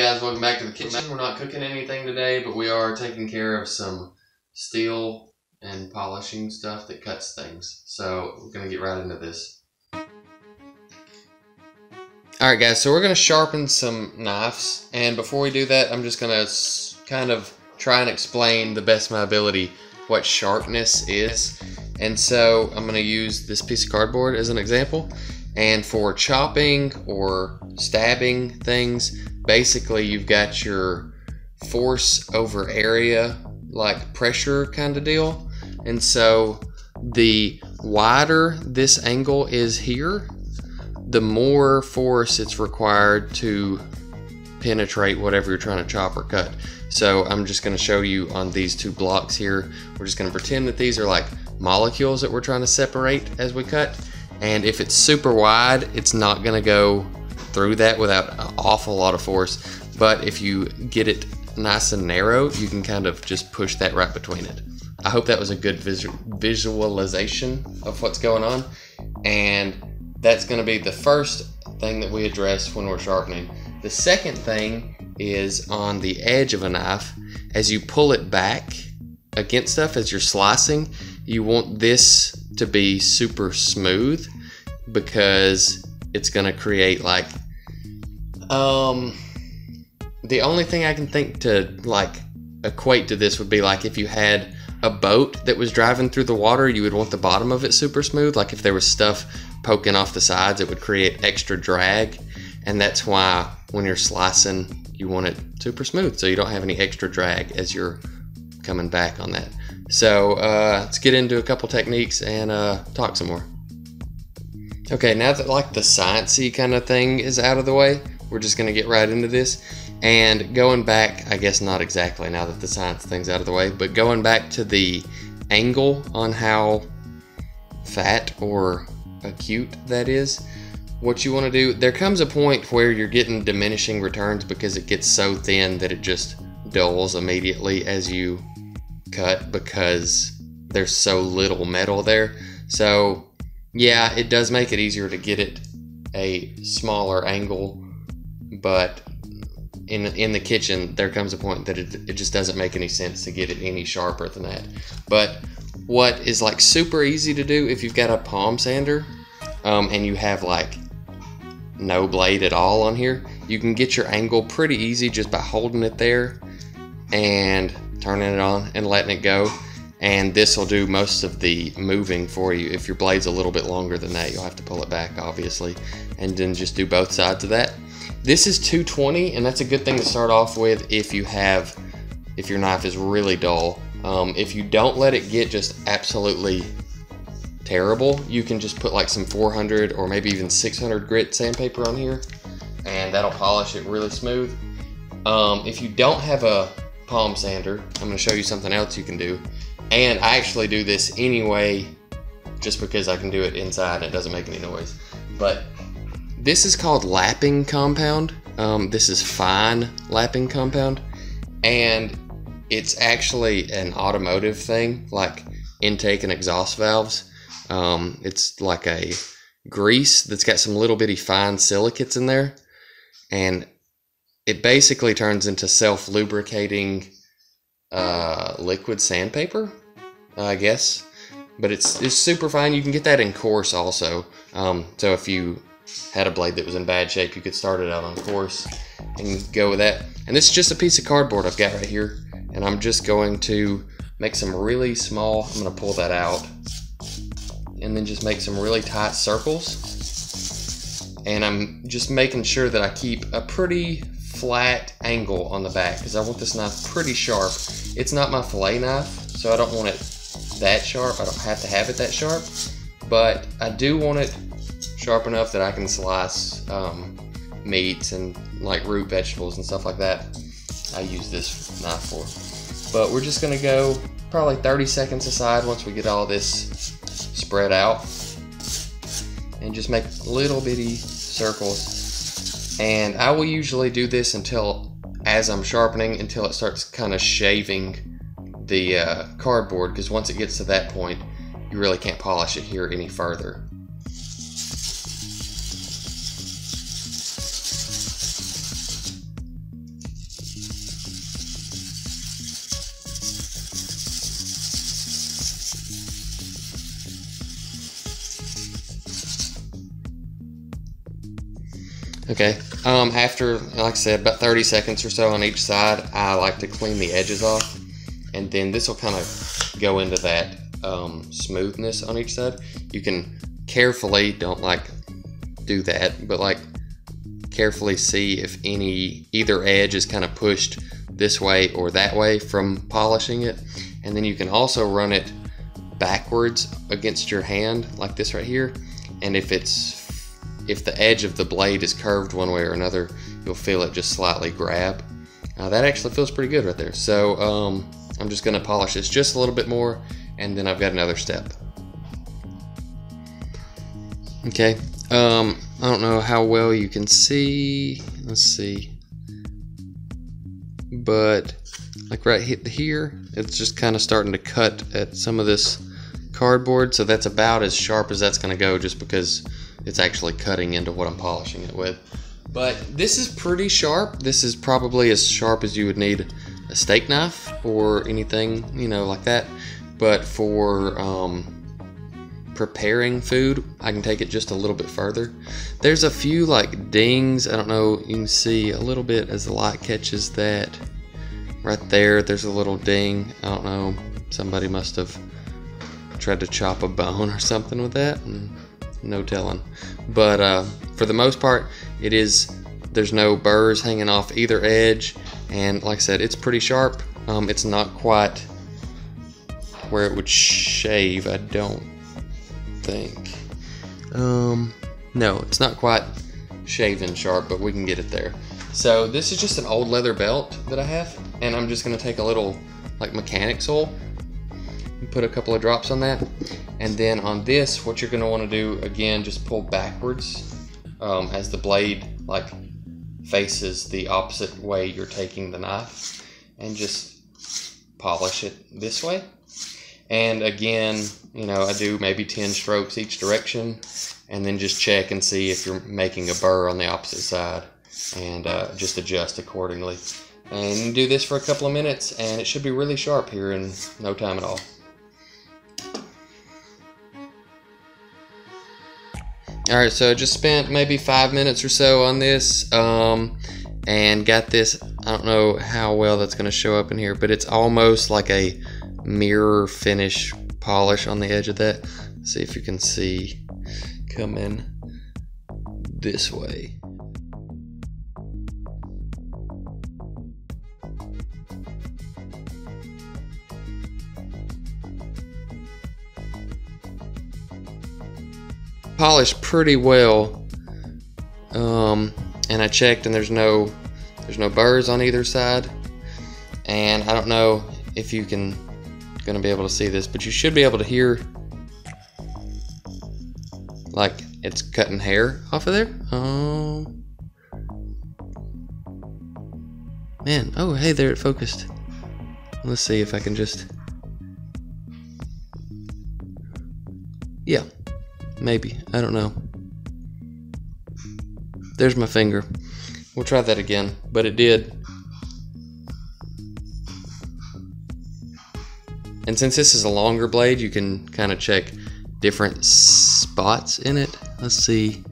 Guys, welcome back to the kitchen. We're not cooking anything today, but we are taking care of some steel and polishing stuff that cuts things. So we're going to get right into this. Alright guys, so we're going to sharpen some knives, and before we do that, I'm just going to kind of try and explain the best of my ability what sharpness is. And so I'm going to use this piece of cardboard as an example, and for chopping or stabbing things, basically you've got your force over area, like pressure kind of deal. And so the wider this angle is here, the more force it's required to penetrate whatever you're trying to chop or cut. So I'm just going to show you on these two blocks here. We're just going to pretend that these are like molecules that we're trying to separate as we cut. And if it's super wide, it's not going to go through that without an awful lot of force. But if you get it nice and narrow, you can kind of just push that right between it. I hope that was a good visualization of what's going on. And that's going to be the first thing that we address when we're sharpening. The second thing is on the edge of a knife. As you pull it back against stuff as you're slicing, you want this to be super smooth, because it's going to create like the only thing I can think to like equate to this would be like if you had a boat that was driving through the water, you would want the bottom of it super smooth. Like if there was stuff poking off the sides, it would create extra drag, and that's why when you're slicing you want it super smooth so you don't have any extra drag as you're coming back on that. So let's get into a couple techniques and talk some more. Okay, now that like the sciencey kind of thing is out of the way, we're just gonna get right into this. And going back, I guess not exactly now that the science thing's out of the way, but going back to the angle on how fat or acute that is, what you want to do, there comes a point where you're getting diminishing returns because it gets so thin that it just dulls immediately as you cut, because there's so little metal there. So yeah, it does make it easier to get it a smaller angle, but in the kitchen there comes a point that it just doesn't make any sense to get it any sharper than that. But what is like super easy to do, if you've got a palm sander and you have like no blade at all on here, you can get your angle pretty easy just by holding it there and turning it on and letting it go, and this will do most of the moving for you. If your blade's a little bit longer than that, you'll have to pull it back obviously, and then just do both sides of that. This is 220, and that's a good thing to start off with if your knife is really dull. If you don't let it get just absolutely terrible, you can just put like some 400 or maybe even 600 grit sandpaper on here, and that'll polish it really smooth. If you don't have a palm sander, I'm going to show you something else you can do. And I actually do this anyway just because I can do it inside and it doesn't make any noise. But this is called lapping compound. This is fine lapping compound, and it's actually an automotive thing, like intake and exhaust valves. It's like a grease that's got some little bitty fine silicates in there, and it basically turns into self-lubricating liquid sandpaper, I guess. But it's super fine. You can get that in coarse also. So if you had a blade that was in bad shape, you could start it out on coarse and go with that. And this is just a piece of cardboard I've got right here, and I'm just going to make some really small, I'm going to pull that out, and then just make some really tight circles. And I'm just making sure that I keep a pretty flat angle on the back, because I want this knife pretty sharp. It's not my fillet knife, so I don't want it that sharp. I don't have to have it that sharp, but I do want it sharp enough that I can slice meats and like root vegetables and stuff like that. I use this knife for. But we're just gonna go probably 30 seconds aside once we get all this spread out, and just make little bitty circles. And I will usually do this until, as I'm sharpening, until it starts kind of shaving the cardboard, because once it gets to that point, you really can't polish it here any further. Okay, after, like I said, about 30 seconds or so on each side, I like to clean the edges off, and then this will kind of go into that smoothness on each side. You can carefully, don't like do that, but like carefully see if either edge is kind of pushed this way or that way from polishing it. And then you can also run it backwards against your hand like this right here, and if the edge of the blade is curved one way or another, you'll feel it just slightly grab. That actually feels pretty good right there. So I'm just going to polish this just a little bit more, and then I've got another step. Okay, I don't know how well you can see, let's see, but like right here, it's just kind of starting to cut at some of this cardboard, so that's about as sharp as that's going to go, just because it's actually cutting into what I'm polishing it with. But this is pretty sharp. This is probably as sharp as you would need a steak knife or anything, you know, like that. But for preparing food, I can take it just a little bit further. There's a few like dings. I don't know, you can see a little bit as the light catches that. Right there, there's a little ding. I don't know, somebody must have tried to chop a bone or something with that, and no telling. But for the most part, there's no burrs hanging off either edge, and like I said, it's pretty sharp. It's not quite where it would shave, I don't think. No, it's not quite shaving sharp, but we can get it there. So this is just an old leather belt that I have, and I'm just going to take a little like mechanics oil and put a couple of drops on that. And then on this, what you're going to want to do, again, just pull backwards as the blade like faces the opposite way you're taking the knife, and just polish it this way. And again, you know, I do maybe 10 strokes each direction, and then just check and see if you're making a burr on the opposite side, and just adjust accordingly. And do this for a couple of minutes, and it should be really sharp here in no time at all. Alright, so I just spent maybe 5 minutes or so on this, and got this. I don't know how well that's going to show up in here, but it's almost like a mirror finish polish on the edge of that. Let's see if you can see coming this way. Polished pretty well, and I checked, and there's no burrs on either side. And I don't know if you gonna be able to see this, but you should be able to hear like it's cutting hair off of there. Man, oh hey, there it focused. Let's see if I can just, yeah, maybe, I don't know. There's my finger. We'll try that again, but it did. And since this is a longer blade, you can kind of check different spots in it. Let's see.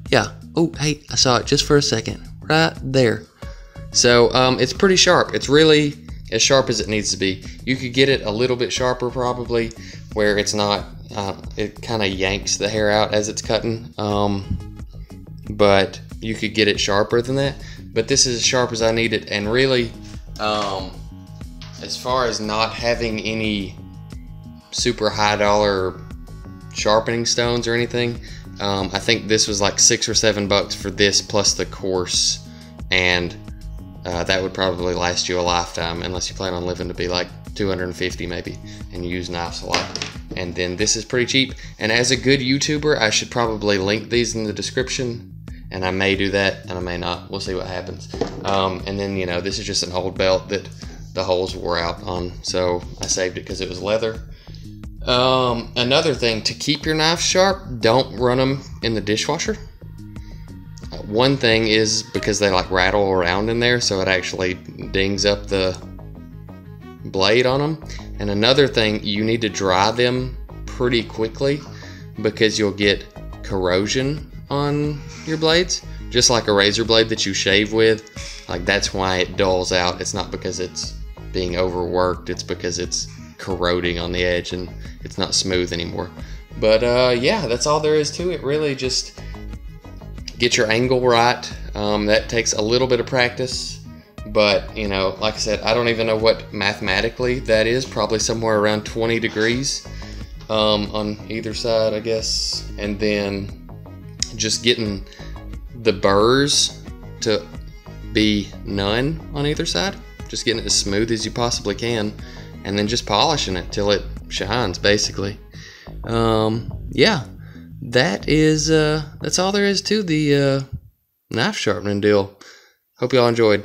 Yeah. Oh, hey, I saw it just for a second. Right there. So it's pretty sharp. It's really as sharp as it needs to be. You could get it a little bit sharper probably, where it's not, it kind of yanks the hair out as it's cutting. But you could get it sharper than that. But this is as sharp as I need it. And really, as far as not having any super high dollar sharpening stones or anything, I think this was like $6 or $7 for this plus the course, and that would probably last you a lifetime, unless you plan on living to be like 250 maybe and you use knives a lot. And then this is pretty cheap, and as a good YouTuber I should probably link these in the description, and I may do that and I may not. We'll see what happens. And then, you know, this is just an old belt that the holes wore out on, so I saved it because it was leather. Another thing, to keep your knives sharp, don't run them in the dishwasher. One thing is because they like rattle around in there, so it actually dings up the blade on them. And another thing, you need to dry them pretty quickly because you'll get corrosion on your blades just like a razor blade that you shave with. Like, that's why it dulls out. It's not because it's being overworked, it's because it's corroding on the edge and it's not smooth anymore. But yeah, that's all there is to it, really. Just get your angle right. That takes a little bit of practice, but you know, like I said, I don't even know what mathematically that is. Probably somewhere around 20 degrees on either side, I guess. And then just getting the burrs to be none on either side, just getting it as smooth as you possibly can, and then just polishing it till it shines, basically. Yeah, that's all there is to the knife sharpening deal. Hope y'all enjoyed.